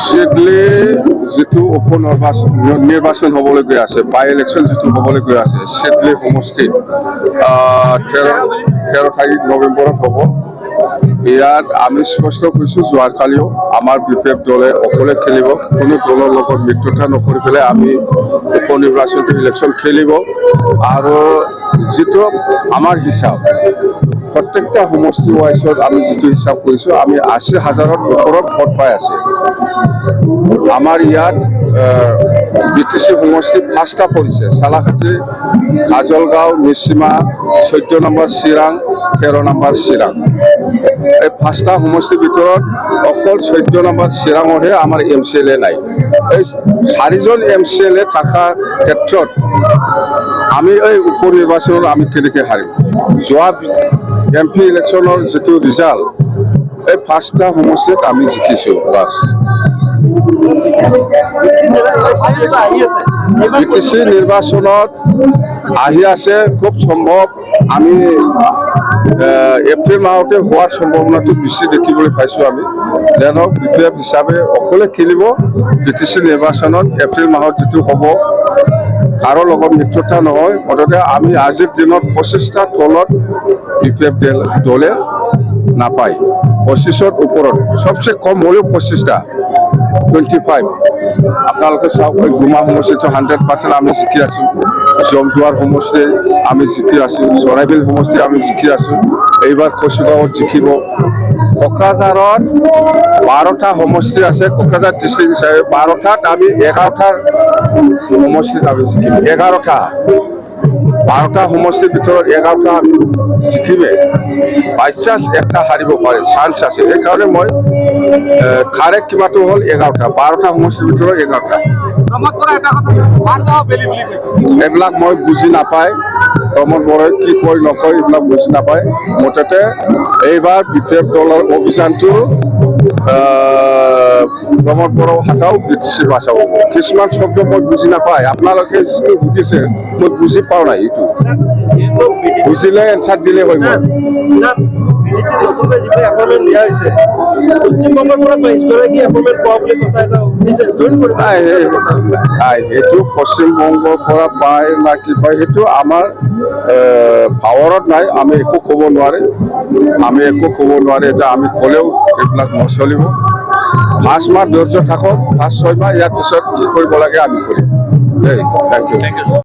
চিডলি যিটো উপ নিৰ্বাচন হ'বলৈ গৈ আছে, বাই ইলেকশ্যন যিটো হ'বলৈ গৈ আছে, চিডলি সমষ্টিত 13 তাৰিখ নৱেম্বৰত হ'ব। ইয়াত আমি স্পষ্ট কৈছোঁ, যোৱাকালিও আমাৰ বিপেপ দলে অকলে খেলিব, কোনো দলৰ লগত মিত্ৰতা নকৰি পেলাই আমি উপ নিৰ্বাচনী ইলেকশ্যন খেলিব। আৰু যিটো আমাৰ হিচাপ, প্ৰত্যেকটা সমষ্টি ৱাইজত আমি যিটো হিচাপ কৰিছোঁ, আমি 80,000ৰ ওপৰত ভোট পাই আছে। আমাৰ ইয়াত BTC সমষ্টি 5টা পৰিছে: চালাকাটি, কাজলগাঁও, মিছিমা, 14 নম্বৰ চিৰাং, 13 নম্বৰ চিৰাং। এই 5টা সমষ্টিৰ ভিতৰত অকল 14 নম্বৰ চিৰাঙৰহে আমাৰ MCLA নাই। এই 4জন MCLA থকা ক্ষেত্ৰত আমি এই উপ নিৰ্বাচনত আমি কেনেকৈ হাৰিম? যোৱা MP ইলেকশ্যনৰ যিটো ৰিজাল্ট, এই 5টা সমষ্টিত আমি জিকিছোঁ বাছ। BTC নিৰ্বাচনত আহি আছে, খুব সম্ভৱ আমি এপ্ৰিল মাহতে হোৱাৰ সম্ভাৱনাটো বেছি দেখিবলৈ পাইছোঁ। আমি যেনক বিপেপ হিচাপে অকলে খেলিব BTC নিৰ্বাচনত। এপ্ৰিল মাহত যিটো হ'ব, কাৰো লগত মিত্ৰতা নহয়। মুঠতে আমি আজিৰ দিনত 25টা তলত বিপেপ দলে নাপায়। 25ৰ ওপৰত, সবচে কম হ'লেও 25টা, 25। আপোনালোকে চাওক, গুমা সমষ্টিটো 100% আমি জিকি আছোঁ। জমদুৱাৰ সমষ্টি আমি জিকি আছোঁ। চৰাইবিল সমষ্টি আমি জিকি আছোঁ। এইবাৰ কচুগাঁৱত জিকিব। কোকৰাঝাৰত 12টা সমষ্টি আছে। কোকৰাঝাৰ ডিষ্ট্ৰিক্ট হিচাপে 12টাত আমি 11টা সমষ্টিত আমি জিকিম। 12টা সমষ্টিৰ ভিতৰত 11টা আমি জিকিমে। বাই চান্স একটা হাৰিব পাৰে, চান্স আছে। সেইকাৰণে মই কাৰেক্ট কিমানটো হ'ল 11টা, 12টা সমষ্টিৰ ভিতৰত 11টা। এইবিলাক মই বুজি নাপায়, প্ৰমোদ বৰাই কি কয় নকয় এইবিলাক বুজি নাপায়। মুঠতে এইবাৰ বিপেপ দলৰ অভিযানটো প্ৰমোদ বড়ো হাতাও BTC বাচাও। কিছুমান শব্দ মই বুজি নাপায়, আপোনালোকে যিটো বুজিছে মই বুজি পোৱা নাই। এইটো বুজিলে এনচাৰ দিলে হয়। মই এইটো পশ্চিমবংগৰ পৰা পায় না কি পায়, সেইটো আমাৰ পাৱাৰত নাই। আমি একো ক'ব নোৱাৰে, এতিয়া আমি ক'লেও এইবিলাক নচলিব। 5 মাহ ধৈৰ্য থাকক, 5-6 মাহ, ইয়াৰ পিছত কি কৰিব লাগে আমি কৰিম। Thank U.